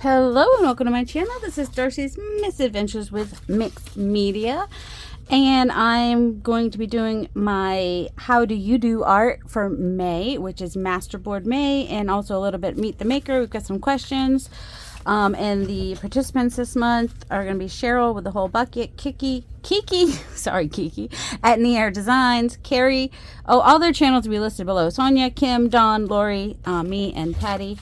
Hello and welcome to my channel. This is Darcy's Misadventures with Mixed Media, and I'm going to be doing my How Do You Do art for May, which is Masterboard May, and also a little bit Meet the Maker. We've got some questions, and the participants this month are going to be Sharyl with the whole bucket, Kiki at Near Designs, Kerry. Oh, all their channels will be listed below. Sonya, Kim, Dawn, Lori, me, and Patti.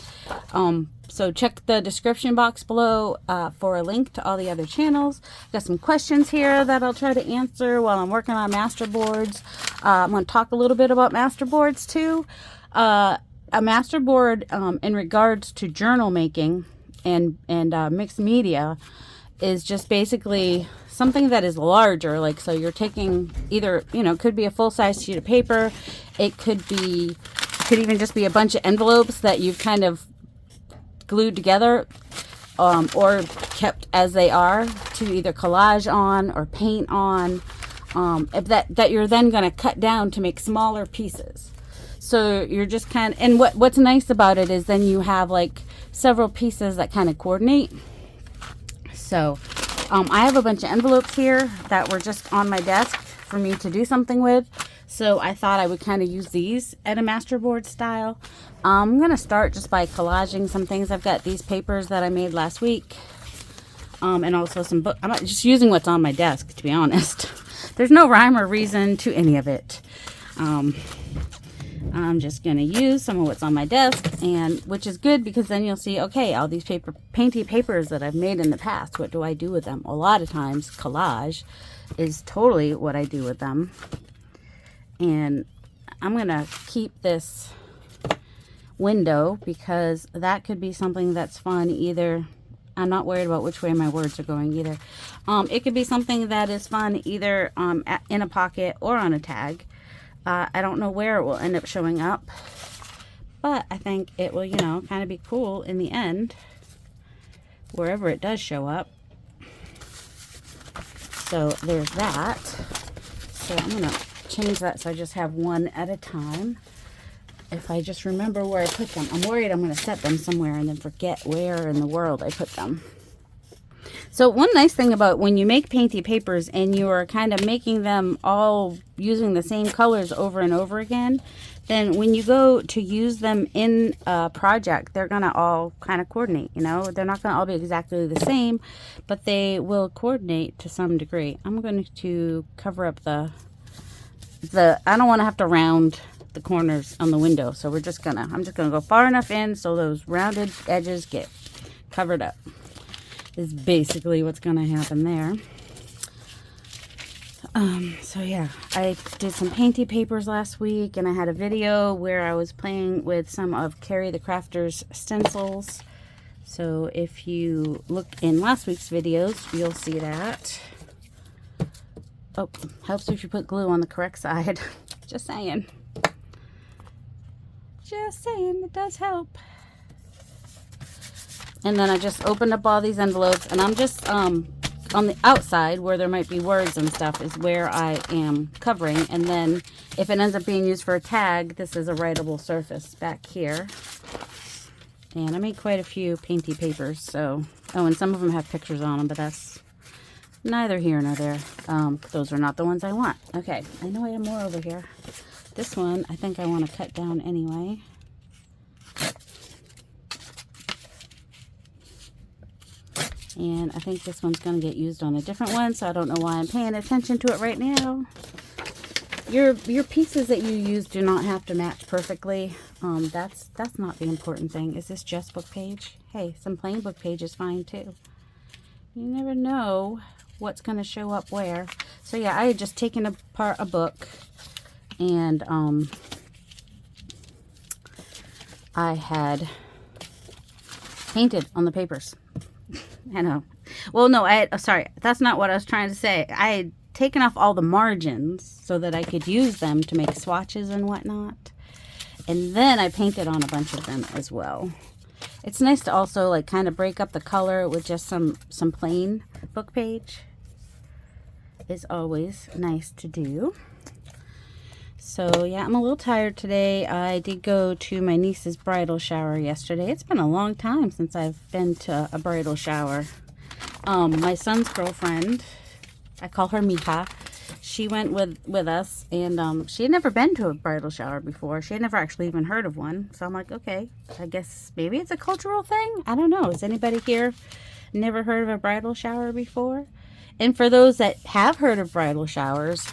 So check the description box below for a link to all the other channels. Got some questions here that I'll try to answer while I'm working on Masterboards. I'm going to talk a little bit about Masterboards too. A Masterboard in regards to journal making and mixed media is just basically something that is larger. Like, so you're taking either, it could be a full-size sheet of paper. It could even just be a bunch of envelopes that you've kind of glued together or kept as they are to either collage on or paint on, that you're then going to cut down to make smaller pieces. So you're just kind of, and what's nice about it is then you have like several pieces that kind of coordinate. So I have a bunch of envelopes here that were just on my desk for me to do something with. So I thought I would kind of use these at a masterboard style. I'm going to start just by collaging some things. I've got these papers that I made last week. And also some book. I'm just using what's on my desk, to be honest. There's no rhyme or reason to any of it. I'm just going to use some of what's on my desk, and which is good because then you'll see, okay, all these painty papers that I've made in the past, what do I do with them? A lot of times collage is totally what I do with them. And I'm going to keep this window because that could be something that's fun. Either, I'm not worried about which way my words are going either. It could be something that is fun either in a pocket or on a tag. I don't know where it will end up showing up, but I think it will, kind of be cool in the end, wherever it does show up. So there's that. So I'm going to change that so I just have one at a time. If I just remember where I put them. I'm worried I'm going to set them somewhere and then forget where in the world I put them. So one nice thing about when you make painty papers and you are kind of making them all using the same colors over and over again, then when you go to use them in a project, they're going to all kind of coordinate, They're not going to all be exactly the same, but they will coordinate to some degree. I'm going to cover up I don't want to have to round the corners on the window, so I'm just gonna go far enough in so those rounded edges get covered up. Is basically what's gonna happen there. So yeah, I did some painty papers last week, and I had a video where I was playing with some of Kerry the Crafter's stencils. So if you look in last week's videos, you'll see that. Oh, helps if you put glue on the correct side. Just saying. Just saying, it does help. And then I just opened up all these envelopes, and I'm just on the outside where there might be words and stuff is where I am covering. And then if it ends up being used for a tag, this is a writable surface back here. And I made quite a few painty papers, so, oh, and some of them have pictures on them, but that's neither here nor there. Those are not the ones I want. Okay, I know I have more over here. This one, I think I want to cut down anyway. And I think this one's going to get used on a different one, so I don't know why I'm paying attention to it right now. Your pieces that you use do not have to match perfectly. That's not the important thing. Is this just book page? Hey, some plain book page is fine too. You never know what's going to show up where. So yeah, I had just taken apart a book, and I had painted on the papers. I know. Well, no, sorry, that's not what I was trying to say. I had taken off all the margins so that I could use them to make swatches and whatnot. And then I painted on a bunch of them as well. It's nice to also like kind of break up the color with just some plain book page. Is always nice to do. So yeah, I'm a little tired today. I did go to my niece's bridal shower yesterday. It's been a long time since I've been to a bridal shower. My son's girlfriend, I call her Mija, she went with us, and she had never been to a bridal shower before. She had never actually even heard of one. So I'm like, okay, I guess maybe it's a cultural thing. I don't know. Has anybody here never heard of a bridal shower before? And for those that have heard of bridal showers,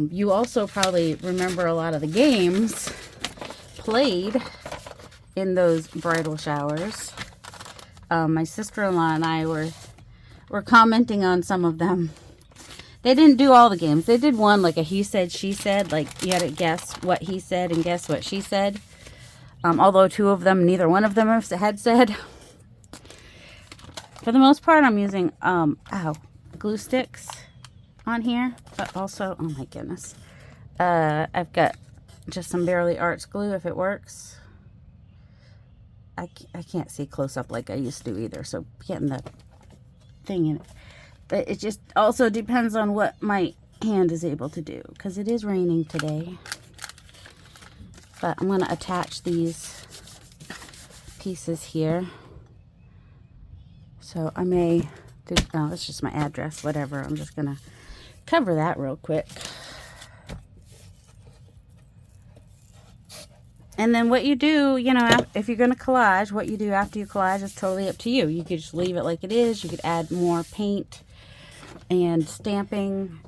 you also probably remember a lot of the games played in those bridal showers. My sister-in-law and I were commenting on some of them. They didn't do all the games. They did one, like a he said, she said. Like, you had to guess what he said and guess what she said. Although two of them, neither one of them had said. For the most part, I'm using, glue sticks on here. But also, oh my goodness. I've got just some Barely Arts glue if it works. I can't see close up like I used to either. So, getting the thing in it. But it just also depends on what my hand is able to do, because it is raining today. But I'm going to attach these pieces here. So I may do, oh, it's just my address, whatever. I'm just going to cover that real quick. And then what you do, you know, if you're going to collage, what you do after you collage is totally up to you. You could just leave it like it is. You could add more paint and stamping,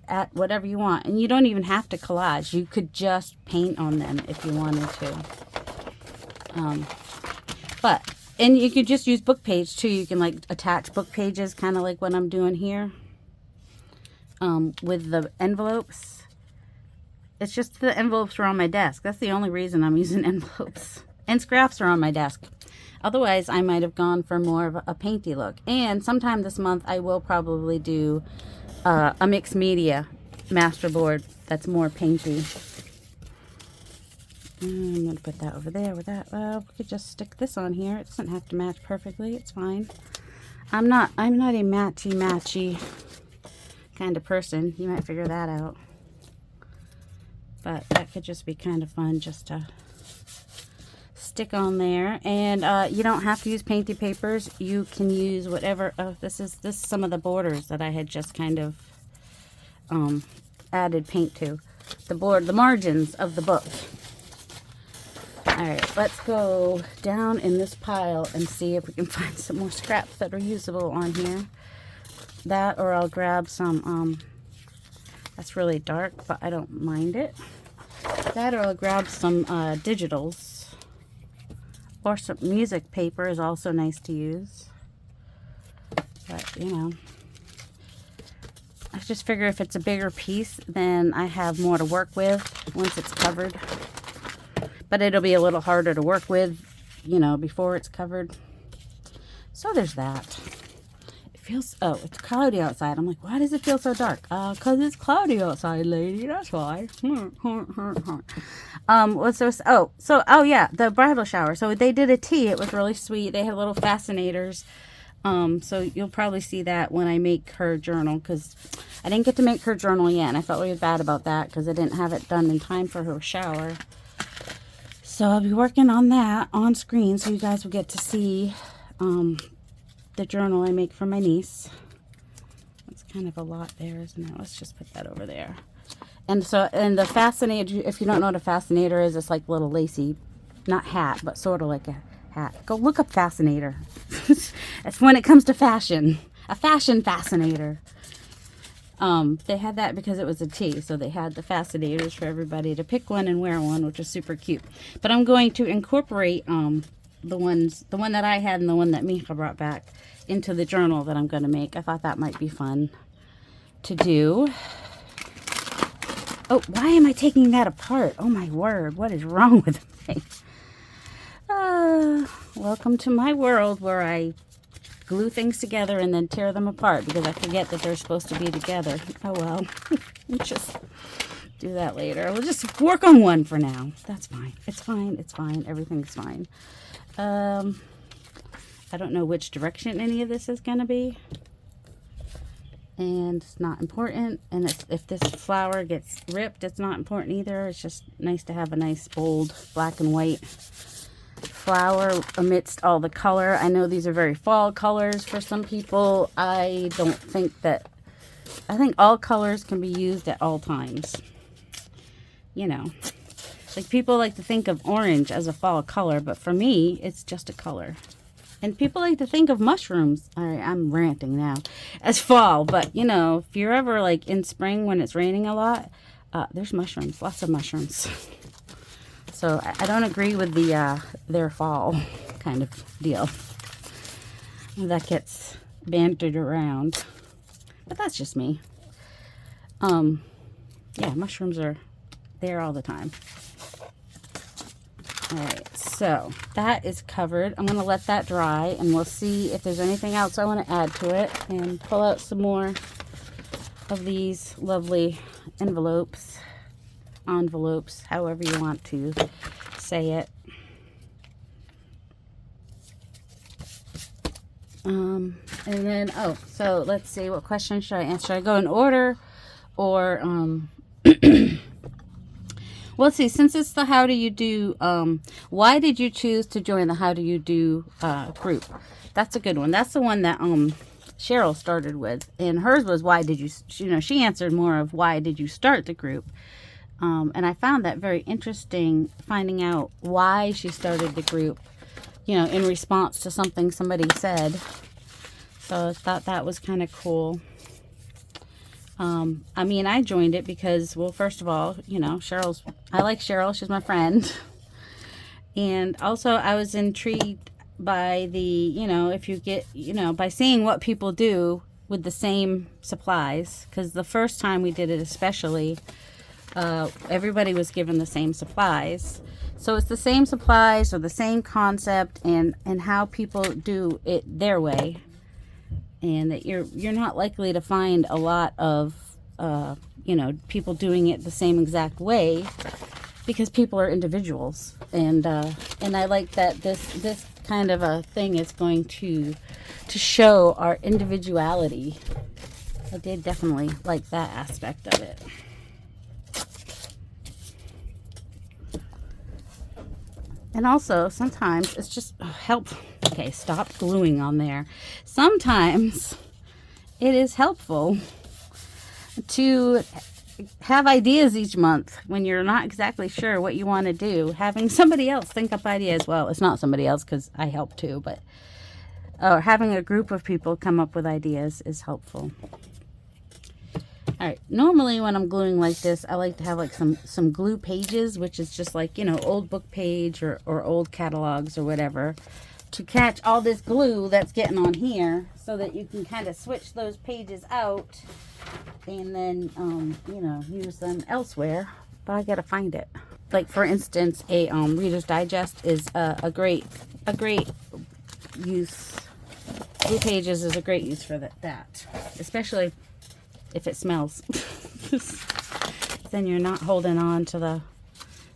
at whatever you want. And you don't even have to collage. You could just paint on them if you wanted to. And you could just use book page too. You can like attach book pages, kind of like what I'm doing here, with the envelopes. It's just the envelopes are on my desk. That's the only reason I'm using envelopes. And scraps are on my desk. Otherwise, I might have gone for more of a painty look. And sometime this month, I will probably do a mixed media masterboard that's more painty. I'm going to put that over there with that. Well, we could just stick this on here. It doesn't have to match perfectly. It's fine. I'm not a matchy kind of person. You might figure that out. But that could just be kind of fun just to stick on there. And you don't have to use painty papers. You can use whatever. This is some of the borders that I had just kind of added paint to. The margins of the book. Alright, let's go down in this pile and see if we can find some more scraps that are usable on here. That, or I'll grab some, that's really dark, but I don't mind it. That, or I'll grab some digitals. Or some music paper is also nice to use. But, you know, I just figure if it's a bigger piece, then I have more to work with once it's covered. But it'll be a little harder to work with, you know, before it's covered. So there's that. It feels, oh, it's cloudy outside. I'm like, why does it feel so dark? Because it's cloudy outside, lady. That's why. What's this? Oh yeah, the bridal shower. So they did a tea. It was really sweet. They had little fascinators. So you'll probably see that when I make her journal, because I didn't get to make her journal yet. And I felt really bad about that because I didn't have it done in time for her shower. So I'll be working on that on screen so you guys will get to see the journal I make for my niece. That's kind of a lot there, isn't it? Let's just put that over there. And so, and the fascinator, if you don't know what a fascinator is, it's like little lacy, not hat, but sort of like a hat. Go look up fascinator. That's when it comes to fashion. A fashion fascinator. They had that because it was a tea, so they had the fascinators for everybody to pick one and wear one, which was super cute. But I'm going to incorporate the one that I had and the one that Mija brought back into the journal that I'm going to make. I thought that might be fun to do. Oh, why am I taking that apart? Oh my word, what is wrong with me? Welcome to my world where I glue things together and then tear them apart because I forget that they're supposed to be together. Oh well, just do that later. We'll just work on one for now. That's fine. It's fine. It's fine. Everything's fine. I don't know which direction any of this is going to be. and it's not important. And if this flower gets ripped, it's not important either. It's just nice to have a nice bold black and white flower amidst all the color. I know these are very fall colors for some people. I don't think that, I think all colors can be used at all times. You know, like people like to think of orange as a fall color, but for me, it's just a color. And people like to think of mushrooms, all right, I'm ranting now, as fall. But, you know, if you're ever like in spring when it's raining a lot, there's mushrooms, lots of mushrooms. So I don't agree with the their fall kind of deal. That gets bantered around. But that's just me. Yeah, mushrooms are there all the time. Alright, so that is covered. I'm going to let that dry, and we'll see if there's anything else I want to add to it, and pull out some more of these lovely envelopes, however you want to say it. And then, oh, so let's see, what question should I answer? Should I go in order, or, well, let's see, since it's the How Do You Do, why did you choose to join the How Do You Do group? That's a good one. That's the one that Sharyl started with. And hers was, why did you, she answered more of, why did you start the group? And I found that very interesting, finding out why she started the group, in response to something somebody said. So I thought that was kind of cool. I mean, I joined it because, well, first of all, I like Sharyl. She's my friend. And also I was intrigued by the, if you get, by seeing what people do with the same supplies. Because the first time we did it especially, everybody was given the same supplies. So it's the same supplies or the same concept, and how people do it their way. And that you're not likely to find a lot of, people doing it the same exact way, because people are individuals. And I like that this kind of a thing is going to show our individuality. I did definitely like that aspect of it. And also, sometimes it's just helpful. Okay, stop gluing on there. Sometimes it is helpful to have ideas each month when you're not exactly sure what you want to do. Having somebody else think up ideas. Well, it's not somebody else because I help too, but having a group of people come up with ideas is helpful. Alright, normally when I'm gluing like this, I like to have like some glue pages, which is just like, old book page or old catalogs or whatever, to catch all this glue that's getting on here, so that you can kind of switch those pages out and then, use them elsewhere. But I gotta find it. Like, for instance, a Reader's Digest is a great use. Glue pages is a great use for that, especially if it smells. Then you're not holding on to the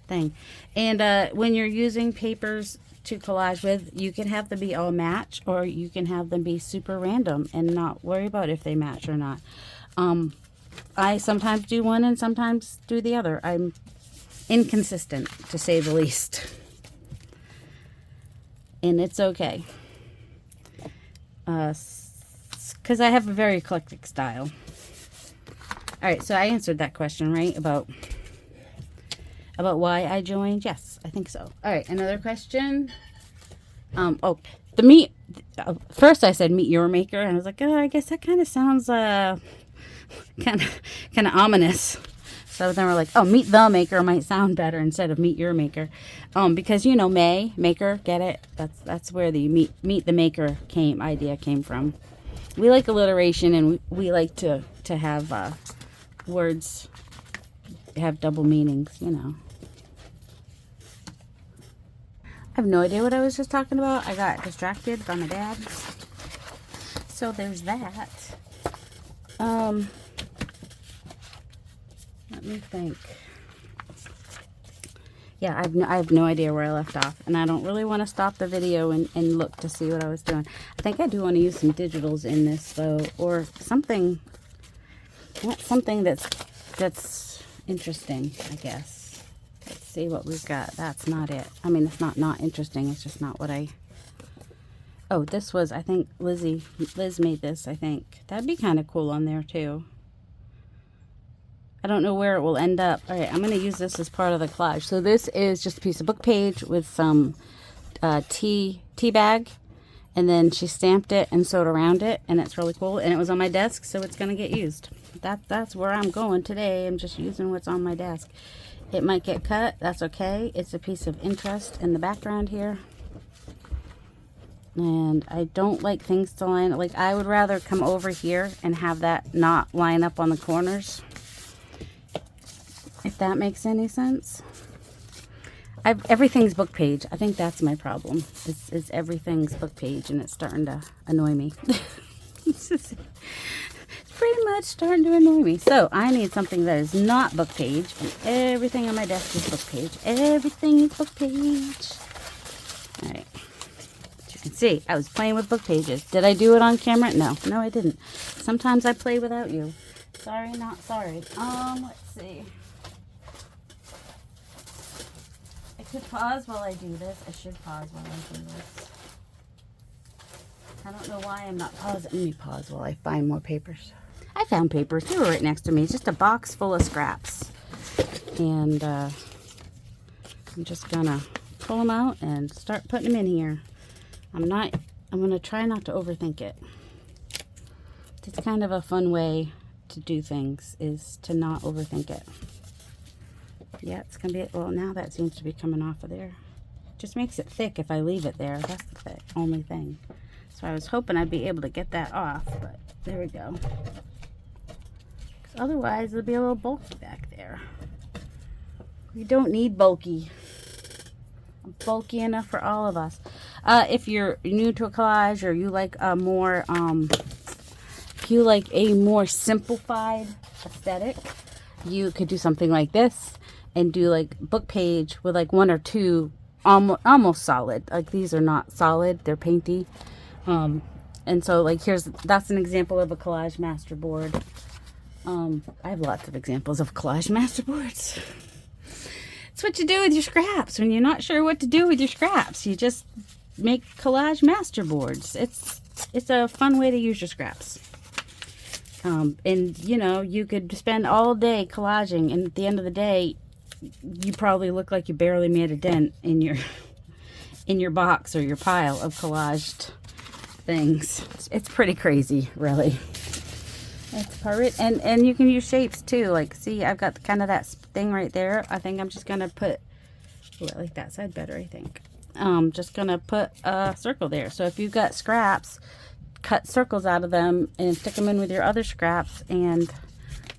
thing. And when you're using papers to collage with, you can have them be all match, or you can have them be super random and not worry about if they match or not. I sometimes do one and sometimes do the other. I'm inconsistent, to say the least. And it's okay. Because I have a very eclectic style. Alright, so I answered that question, right? About why I joined? Yes, I think so. Alright, another question. First I said meet your maker, and I was like, oh, I guess that kind of sounds kind of ominous. So then we're like, oh, meet the maker might sound better instead of meet your maker. Because maker, get it? That's where the meet the maker idea came from. We like alliteration, and we like to have words have double meanings, I have no idea what I was just talking about. I got distracted by my dad. So there's that. Let me think. Yeah, I have no idea where I left off, and I don't really want to stop the video and look to see what I was doing. I think I do want to use some digitals in this, though, or something I want something that's interesting, I guess. Let's see what we've got. That's not it. I mean, it's not interesting. It's just not what I... Oh, this was, I think, Liz made this, I think. That'd be kind of cool on there, too. I don't know where it will end up. All right, I'm going to use this as part of the collage. So this is just a piece of book page with some tea bag. And then she stamped it and sewed around it. And it's really cool. And it was on my desk, so it's going to get used. That's where I'm going today. I'm just using what's on my desk. It might get cut. That's okay. It's a piece of interest in the background here. And I don't like things to line, like I would rather come over here and have that not line up on the corners. If that makes any sense. Everything's book page. I think that's my problem. Is everything's book page and it's starting to annoy me. It's pretty much starting to annoy me. So I need something that is not book page, and everything on my desk is book page. Everything is book page. All right. See, I was playing with book pages. Did I do it on camera? No, I didn't. Sometimes I play without you. Sorry, not sorry. Let's see. I could pause while I do this. I should pause while I do this. I don't know why I'm not pausing. Let me pause while I find more papers. I found papers. They were right next to me. It's just a box full of scraps. And I'm just gonna pull them out and start putting them in here. I'm going to try not to overthink it. It's kind of a fun way to do things, is to not overthink it. Yeah, it's going to be, well, now that seems to be coming off of there. Just makes it thick if I leave it there. That's the only thing. So I was hoping I'd be able to get that off, but there we go. 'Cause otherwise, it'll be a little bulky back there. We don't need bulky. Bulky enough for all of us. If you're new to a collage, or you like a more simplified aesthetic, you could do something like this and do like book page with like one or two almost solid. Like these are not solid, they're painty. And so like that's an example of a collage masterboard. I have lots of examples of collage masterboards. It's what you do with your scraps when you're not sure what to do with your scraps. You just make collage masterboards. It's a fun way to use your scraps. And you know, you could spend all day collaging, and at the end of the day, you probably look like you barely made a dent in your box or your pile of collaged things. It's pretty crazy, really. It's part, and you can use shapes too. Like, see, I've got kind of that thing right there. I think I'm just gonna put, oh, I like that side better, I think. Just gonna put a circle there. So if you've got scraps, cut circles out of them and stick them in with your other scraps, and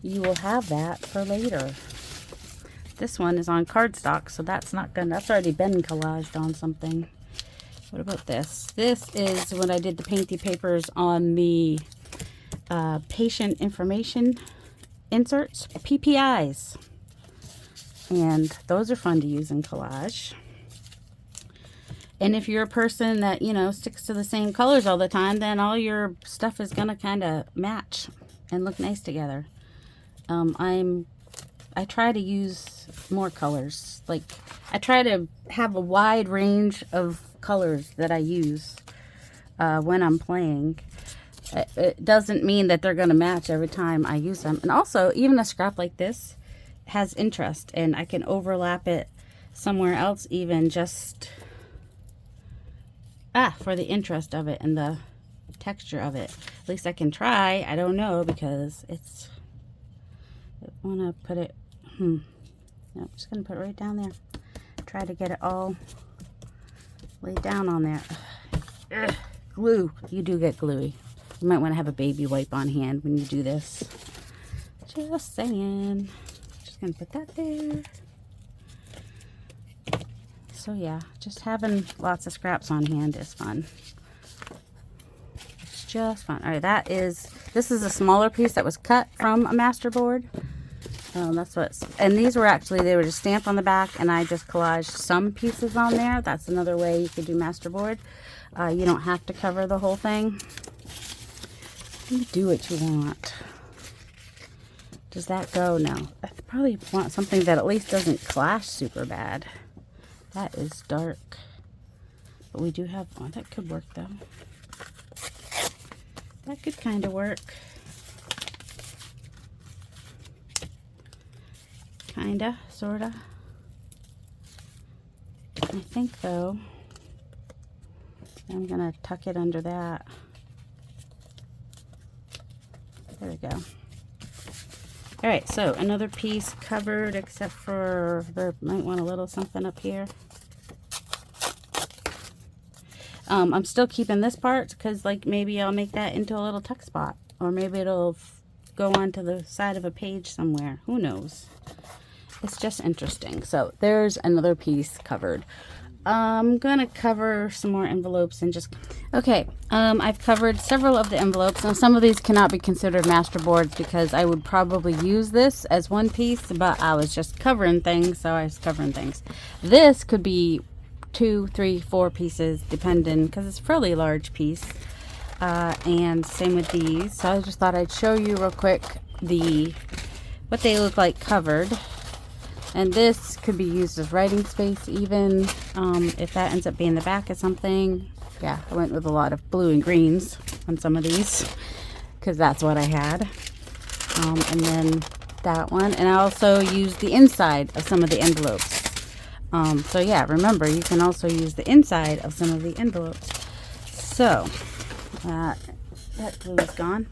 you will have that for later. This one is on cardstock, so that's already been collaged on something. What about this? This is when I did the painty papers on the patient information inserts, PPIs. And those are fun to use in collage. And if you're a person that, you know, sticks to the same colors all the time, then all your stuff is going to kind of match and look nice together. I try to use more colors. Like, I try to have a wide range of colors that I use when I'm playing. It doesn't mean that they're going to match every time I use them. And also, even a scrap like this has interest, and I can overlap it somewhere else, even just for the interest of it and the texture of it. At least I can try. I don't know, because I want to put it, no, I'm just going to put it right down there. Try to get it all laid down on there. Ugh, glue. You do get gluey. You might want to have a baby wipe on hand when you do this. Just saying. Just going to put that there. So yeah, just having lots of scraps on hand is fun. It's just fun. All right, this is a smaller piece that was cut from a masterboard. And these were they were just stamped on the back, and I just collaged some pieces on there. That's another way you could do masterboard. You don't have to cover the whole thing. You do what you want. Does that go? No. I probably want something that at least doesn't clash super bad. That is dark. But we do have, oh, that could work though. That could kind of work. Kinda, sorta. I think though, I'm gonna tuck it under that. There we go. All right, so another piece covered, except for there might want a little something up here. I'm still keeping this part because like maybe I'll make that into a little tuck spot, or maybe it'll go onto the side of a page somewhere. Who knows? It's just interesting. So there's another piece covered. I'm gonna cover some more envelopes and just okay. I've covered several of the envelopes. Now some of these cannot be considered masterboards because I would probably use this as one piece, but I was just covering things, so I was covering things. This could be 2, 3, 4 pieces depending, because it's a fairly large piece. And same with these. So I just thought I'd show you real quick what they look like covered. And this could be used as writing space even, if that ends up being the back of something. Yeah, I went with a lot of blue and greens on some of these because that's what I had. And then that one. And I also used the inside of some of the envelopes. So yeah, remember, you can also use the inside of some of the envelopes. So, that glue is gone.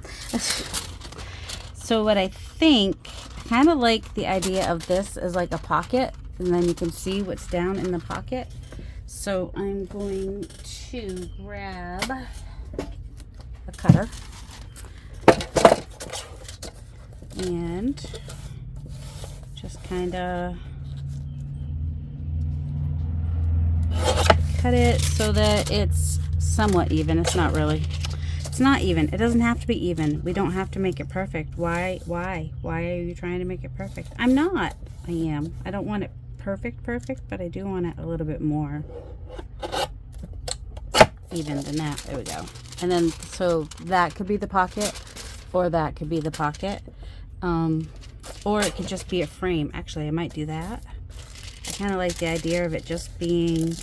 So what I think, kind of like the idea of this is like a pocket, and then you can see what's down in the pocket. So I'm going to grab a cutter and just kind of cut it so that it's somewhat even. It's not really. It's not even. It doesn't have to be even. We don't have to make it perfect. Why are you trying to make it perfect? I'm not. I am. I don't want it perfect, but I do want it a little bit more even than that. There we go. And then, so that could be the pocket, or that could be the pocket. Or it could just be a frame. Actually, I might do that. I kind of like the idea of it just being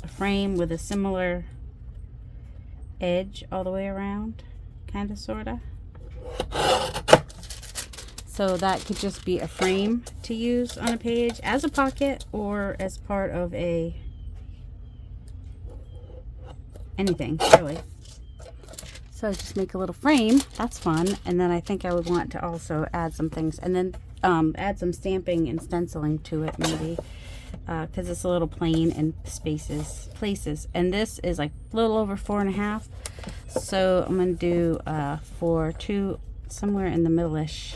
a frame with a similar edge all the way around, kind of, sort of. So that could just be a frame to use on a page as a pocket or as part of a anything, really. So just make a little frame. That's fun. And then I think I would want to also add some things, and then add some stamping and stenciling to it, maybe, because it's a little plain in places. And this is like a little over 4.5. So I'm going to do 4.2, somewhere in the middle-ish.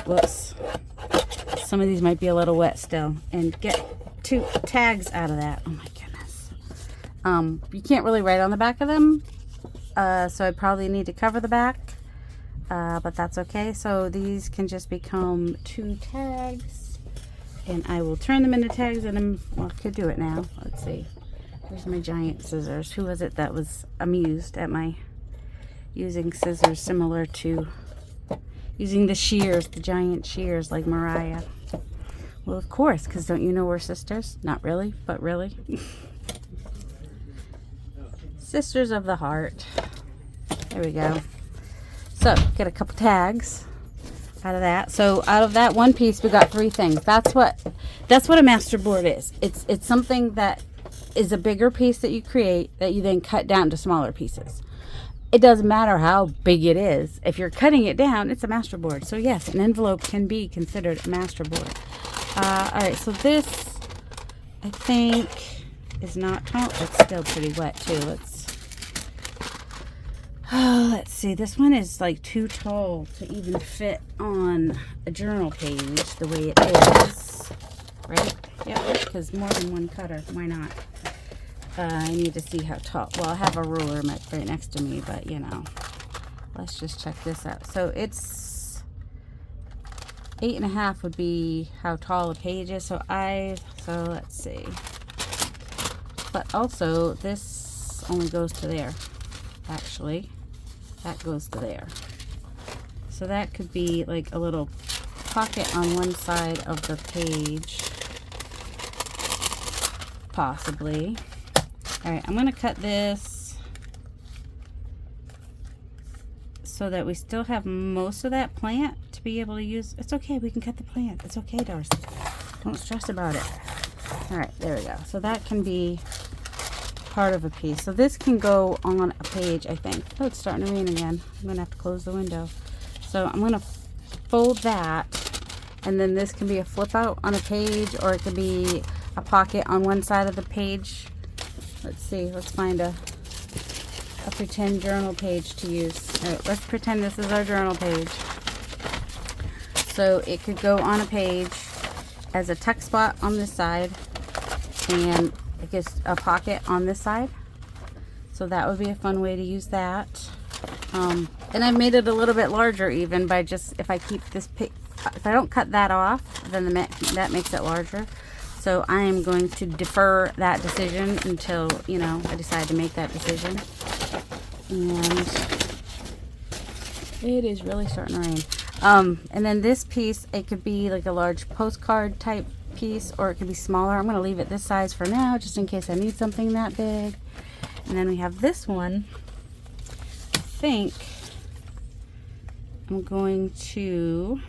Whoops. Some of these might be a little wet still. And get 2 tags out of that. Oh my goodness. You can't really write on the back of them. So I probably need to cover the back. But that's okay. So these can just become 2 tags. And I will turn them into tags, and I could do it now. Let's see. Where's my giant scissors? Who was it that was amused at my using scissors similar to using the shears, the giant shears like Mariah? Well, of course, because don't you know we're sisters? Not really, but really. Sisters of the heart. There we go. So, get a couple tags out of that. So out of that one piece, we got 3 things. That's what a masterboard is. It's something that is a bigger piece that you create that you then cut down to smaller pieces. It doesn't matter how big it is. If you're cutting it down, it's a masterboard. So yes, an envelope can be considered a masterboard. All right, so this I think is not tall. It's still pretty wet too. Let's see. This one is like too tall to even fit on a journal page the way it is. Right? Yeah, because more than one cutter. Why not? I need to see how tall. Well, I have a ruler right next to me, but you know. Let's just check this out. So it's 8.5 would be how tall a page is. So let's see. But also, this only goes to there. Actually, that goes to there. So that could be like a little pocket on one side of the page, possibly. All right, I'm going to cut this so that we still have most of that plant to be able to use. It's okay, we can cut the plant. It's okay, Darcy. Don't stress about it. All right, there we go. So that can be part of a piece. So this can go on a page, I think. Oh, it's starting to rain again. I'm going to have to close the window. So I'm going to fold that, and then this can be a flip out on a page, or it could be a pocket on one side of the page. Let's see, let's find a pretend journal page to use. All right, let's pretend this is our journal page. So it could go on a page as a tuck spot on this side, and it gets a pocket on this side. So that would be a fun way to use that. And I made it a little bit larger even by just, if I keep this, if I don't cut that off, then that makes it larger. So I am going to defer that decision until, you know, I decide to make that decision. And it is really starting to rain. And then this piece, it could be like a large postcard type piece, or it could be smaller. I'm going to leave it this size for now, just in case I need something that big. And then we have this one. I think I'm going to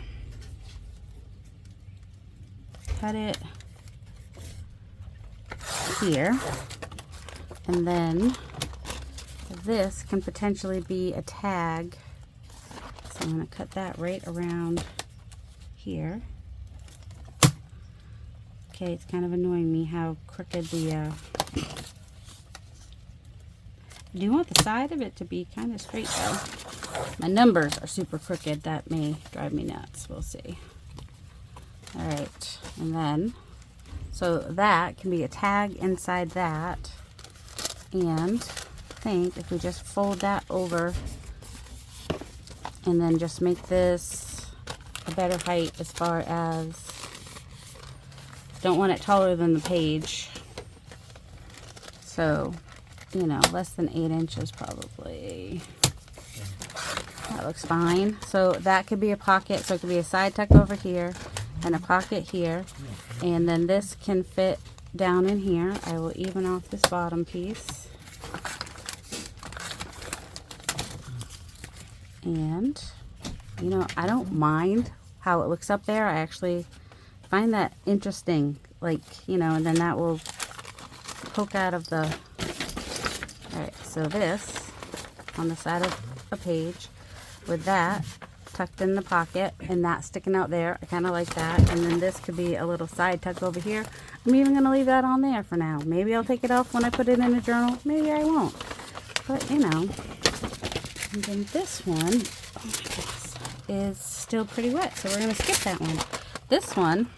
cut it here, and then this can potentially be a tag. So I'm going to cut that right around here. Okay, it's kind of annoying me how crooked the I do want the side of it to be kind of straight though. My numbers are super crooked. That may drive me nuts. We'll see. All right, and then so that can be a tag inside that, and I think if we just fold that over and then just make this a better height, as far as, don't want it taller than the page, so, you know, less than 8 inches probably. That looks fine. So that could be a pocket, so it could be a side tuck over here and a pocket here, and then this can fit down in here. I will even off this bottom piece, and you know, I don't mind how it looks up there. I actually find that interesting, like, you know, and then that will poke out of the, all right, so this on the side of a page with that tucked in the pocket and that sticking out there. I kind of like that. And then this could be a little side tuck over here. I'm even going to leave that on there for now. Maybe I'll take it off when I put it in a journal. Maybe I won't. But, you know. And then this one, oh my goodness, is still pretty wet. So we're going to skip that one. This one,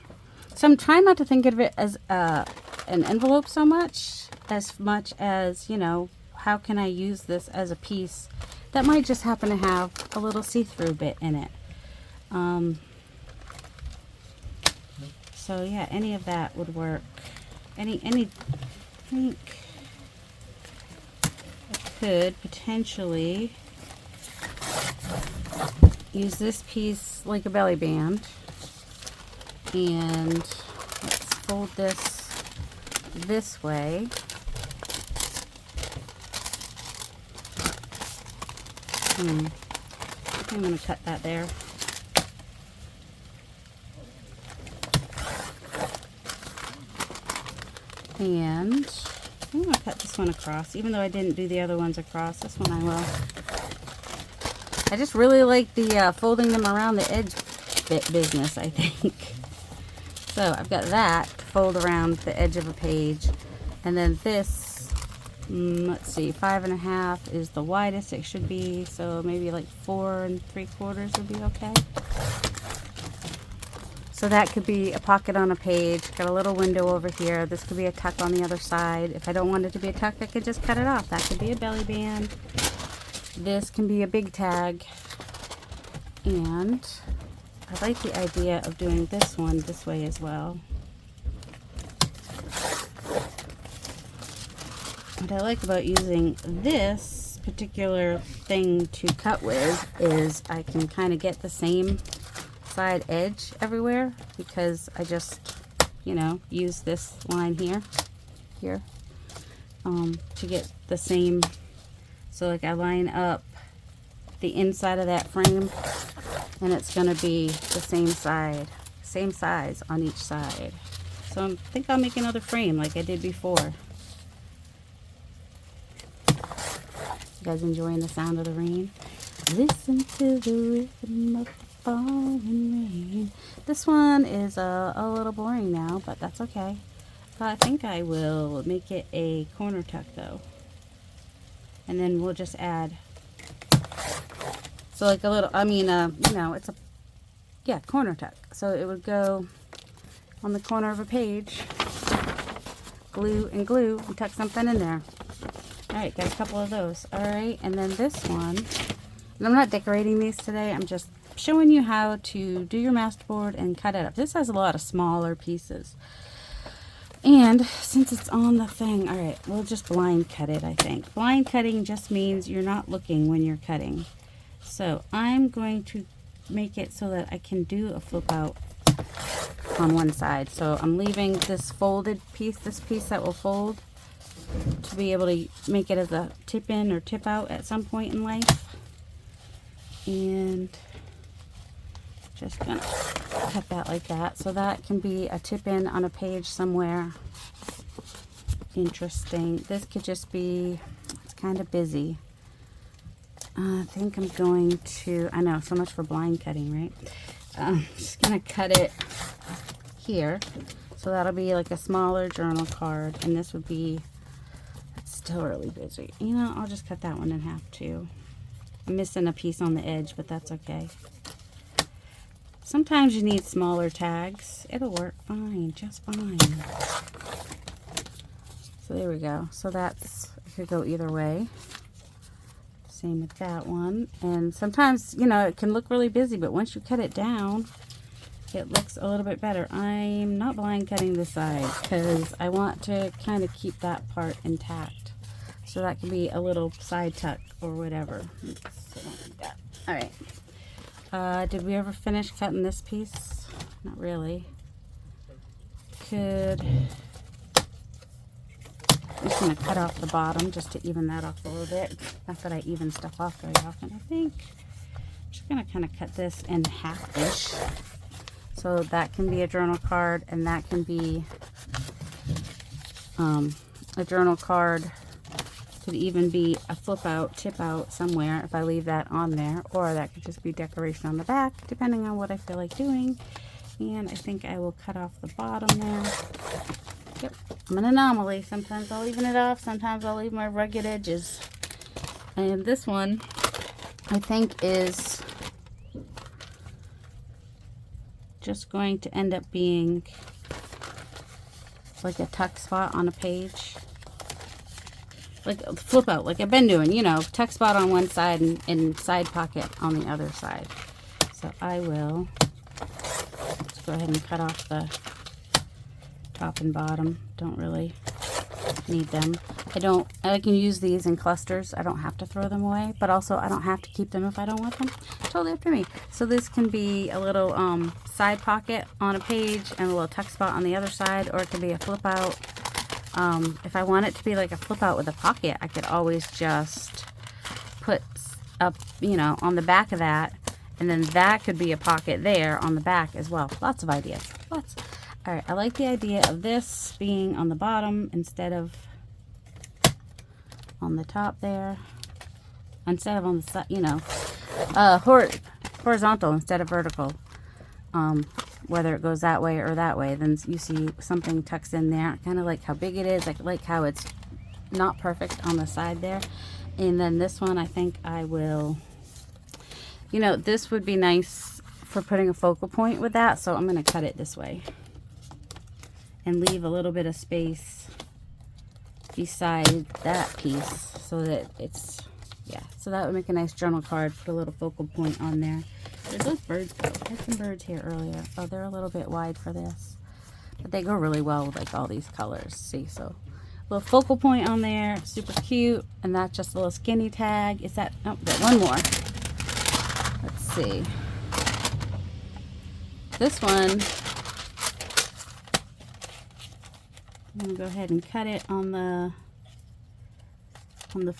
so I'm trying not to think of it as an envelope so much as, you know, how can I use this as a piece that might just happen to have a little see-through bit in it. So yeah, any of that would work. I think I could potentially use this piece like a belly band, and let's fold this way. I think I'm going to cut that there. And I'm going to cut this one across, even though I didn't do the other ones across. This one I will. I just really like the folding them around the edge bit business, I think. So I've got that to fold around the edge of a page. And then this, let's see, 5.5 is the widest it should be, so maybe like 4 3/4 would be okay. So that could be a pocket on a page. Got a little window over here. This could be a tuck on the other side. If I don't want it to be a tuck, I could just cut it off. That could be a belly band. This can be a big tag. And I like the idea of doing this one this way as well. What I like about using this particular thing to cut with is I can kind of get the same side edge everywhere because I just, you know, use this line here to get the same. So like I line up the inside of that frame and it's going to be the same size on each side. So I think I'll make another frame like I did before. You guys enjoying the sound of the rain? Listen to the rhythm of the falling rain. This one is a little boring now, but that's okay. I think I will make it a corner tuck though. And then we'll just add, so like a little, I mean, you know, it's a, yeah, corner tuck. So it would go on the corner of a page, glue and tuck something in there. Alright, got a couple of those. Alright, and then this one, and I'm not decorating these today, I'm just showing you how to do your masterboard and cut it up. This has a lot of smaller pieces. And since it's on the thing, alright, we'll just blind cut it, I think. Blind cutting just means you're not looking when you're cutting. So I'm going to make it so that I can do a flip out on one side. So I'm leaving this folded piece, this piece that will fold, to be able to make it as a tip in or tip out at some point in life. And just gonna cut that like that. So that can be a tip in on a page somewhere interesting. This could just be, it's kind of busy. I think I'm going to, I know, so much for blind cutting, right? I'm just gonna cut it here. So that'll be like a smaller journal card. And this would be, it's still really busy. You know, I'll just cut that one in half too. I'm missing a piece on the edge, but that's okay. Sometimes you need smaller tags. It'll work fine, just fine. So there we go. So that's, it could go either way. Same with that one. And sometimes, you know, it can look really busy, but once you cut it down, it looks a little bit better. I'm not blind cutting this side because I want to kind of keep that part intact. So that can be a little side tuck or whatever. So don't do that. All right. Did we ever finish cutting this piece? Not really. I'm just going to cut off the bottom just to even that off a little bit. Not that I even stuff off very often, I think. I'm just going to kind of cut this in half-ish. So that can be a journal card, and that can be a journal card. Could even be a flip out, tip out somewhere if I leave that on there, or that could just be decoration on the back, depending on what I feel like doing. And I think I will cut off the bottom there. Yep, I'm an anomaly. Sometimes I'll even it off, sometimes I'll leave my rugged edges. And this one, I think, is just going to end up being like a tuck spot on a page. Like a flip out, like I've been doing, you know, tuck spot on one side and side pocket on the other side. So I will just go ahead and cut off the top and bottom. Don't really need them. I can use these in clusters. I don't have to throw them away, but also I don't have to keep them if I don't want them. Totally up to me. So this can be a little side pocket on a page and a little tuck spot on the other side, or it can be a flip out. If I want it to be like a flip out with a pocket, I could always just put up, you know, on the back of that, and then that could be a pocket there on the back as well. Lots of ideas. Lots. All right, I like the idea of this being on the bottom instead of on the top there. Instead of on the side, you know, horizontal instead of vertical. Whether it goes that way or that way, then you see something tucks in there. Kind of like how big it is, like how it's not perfect on the side there. And then this one, I think I will, you know, this would be nice for putting a focal point with that. So I'm going to cut it this way and leave a little bit of space beside that piece so that it's, yeah, so that would make a nice journal card. Put a little focal point on there. Where'd those birds go? I had some birds here earlier. Oh, they're a little bit wide for this. But they go really well with like all these colors. See, so little focal point on there, super cute. And that's just a little skinny tag. Is that, oh, got one more. Let's see. This one, I'm gonna go ahead and cut it on the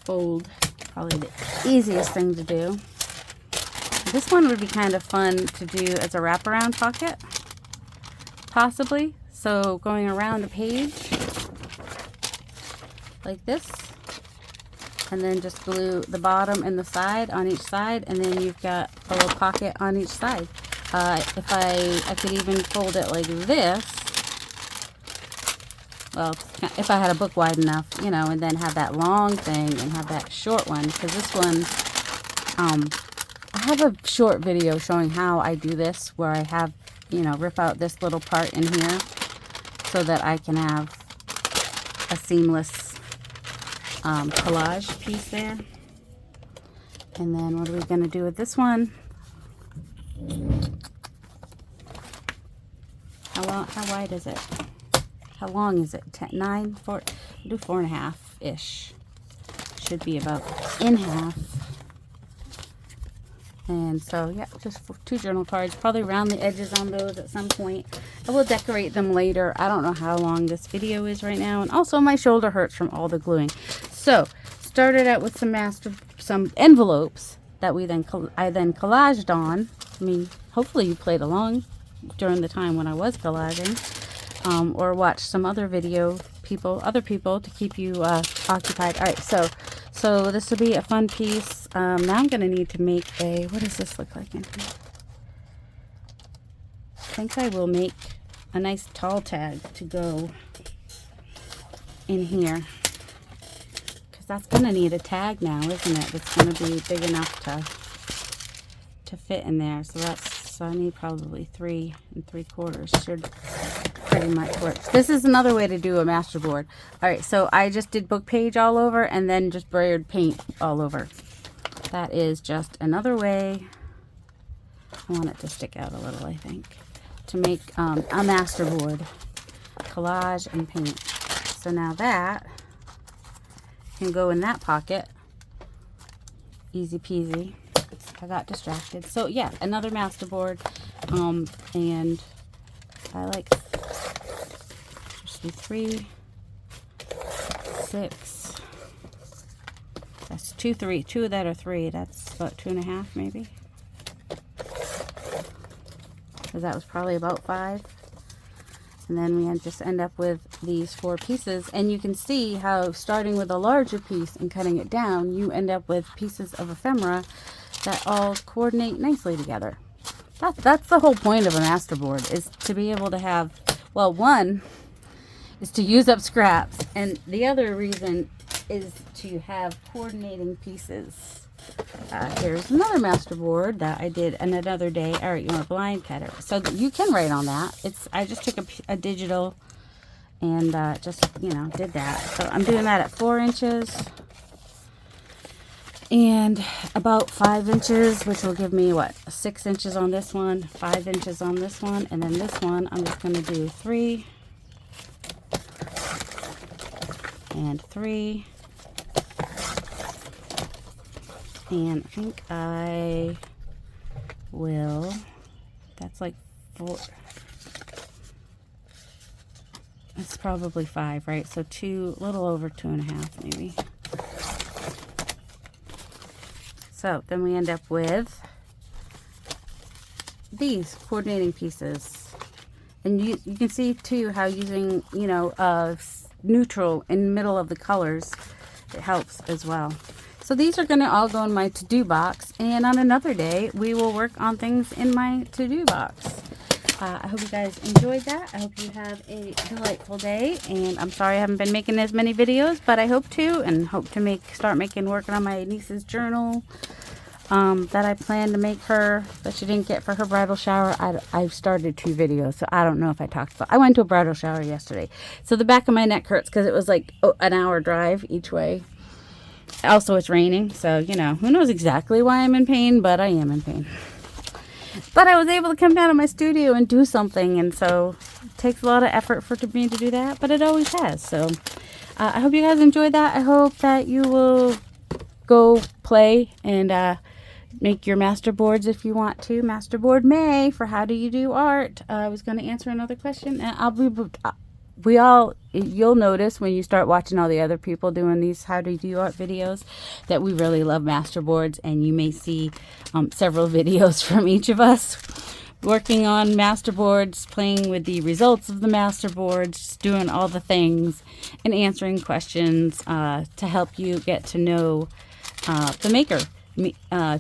fold. Probably the easiest thing to do. This one would be kind of fun to do as a wraparound pocket, possibly. So going around a page like this, and then just glue the bottom and the side on each side, and then you've got a little pocket on each side. If I could even fold it like this. Well, if I had a book wide enough, you know, and then have that long thing and have that short one, because this one, I have a short video showing how I do this, where I have, you know, rip out this little part in here so that I can have a seamless collage piece there. And then what are we going to do with this one? How wide is it? How long is it? 10, 9, 4, we'll do 4.5-ish. Should be about in half. And so, yeah, just 2 journal cards. Probably round the edges on those at some point. I will decorate them later. I don't know how long this video is right now. And also my shoulder hurts from all the gluing. So, started out with some envelopes that I then collaged on. I mean, hopefully you played along during the time when I was collaging. Or watch some other other people to keep you occupied. All right, so this will be a fun piece. Now I'm going to need to make what does this look like in here? I think I will make a nice tall tag to go in here. Because that's going to need a tag now, isn't it? It's going to be big enough to fit in there. So I need probably 3 3/4. Should pretty much work. This is another way to do a masterboard. All right, so I just did book page all over and then just brayered paint all over. That is just another way. I want it to stick out a little, I think, to make a masterboard. Collage and paint. So now that can go in that pocket. Easy peasy. I got distracted. So yeah, another masterboard. And I like 3, 6. That's 2, 3. 2 of that are 3. That's about 2.5 maybe. Because that was probably about 5. And then we just end up with these 4 pieces. And you can see how starting with a larger piece and cutting it down, you end up with pieces of ephemera that all coordinate nicely together. That's the whole point of a masterboard, is to be able to have, well, one is to use up scraps, and the other reason is to have coordinating pieces. Here's another masterboard that I did another day. All right, you want a blind cutter, so you can write on that. I just took a digital and just, you know, did that. So I'm doing that at 4 inches and about 5 inches, which will give me what, 6 inches on this one, 5 inches on this one, and then this one I'm just going to do 3 and 3. And I think I will, that's like 4, it's probably 5, right? So 2, a little over 2.5 maybe. So then we end up with these coordinating pieces. And you can see too how using, you know, neutral in the middle of the colors, it helps as well. So these are going to all go in my to-do box, and on another day we will work on things in my to-do box. I hope you guys enjoyed that. I hope you have a delightful day, and I'm sorry I haven't been making as many videos, but I hope to, and hope to start working on my niece's journal that I plan to make her, that she didn't get for her bridal shower. I've started 2 videos, so I don't know if I talked about. I went to a bridal shower yesterday, so the back of my neck hurts because it was like an hour drive each way. Also, it's raining, so, you know, who knows exactly why I'm in pain, but I am in pain. But I was able to come down to my studio and do something, and so it takes a lot of effort for me to do that, but it always has. So I hope you guys enjoyed that. I hope that you will go play and make your masterboards if you want to. Masterboard May for How Do You Do Art. I was going to answer another question, and you'll notice when you start watching all the other people doing these How Do You Do Art videos that we really love masterboards, and you may see several videos from each of us working on masterboards, playing with the results of the masterboards, doing all the things, and answering questions to help you get to know the maker,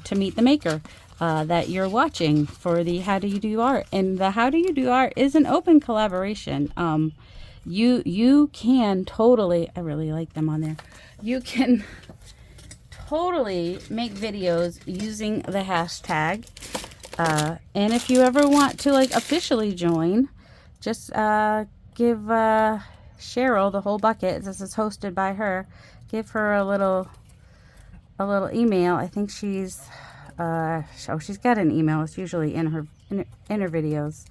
to meet the maker that you're watching for the How Do You Do Art. And the How Do You Do Art is an open collaboration. You can totally, I really like them on there. You can totally make videos using the hashtag. And if you ever want to like officially join, just give Sharyl the whole bucket. This is hosted by her. Give her a little email. I think she's she's got an email. It's usually in her videos.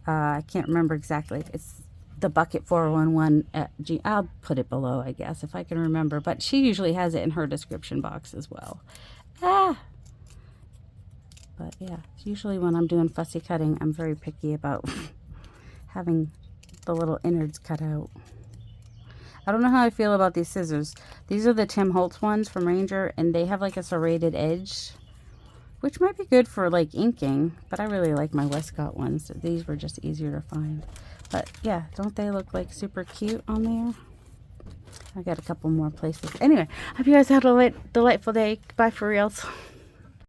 I can't remember exactly. It's the bucket 411 at G. I'll put it below, I guess, if I can remember. But she usually has it in her description box as well. But yeah, usually when I'm doing fussy cutting, I'm very picky about having the little innards cut out. I don't know how I feel about these scissors. These are the Tim Holtz ones from Ranger, and they have like a serrated edge, which might be good for like inking, but I really like my Westcott ones. So these were just easier to find. But yeah, don't they look like super cute on there? I got a couple more places. Anyway, hope you guys had a delightful day. Bye for reals.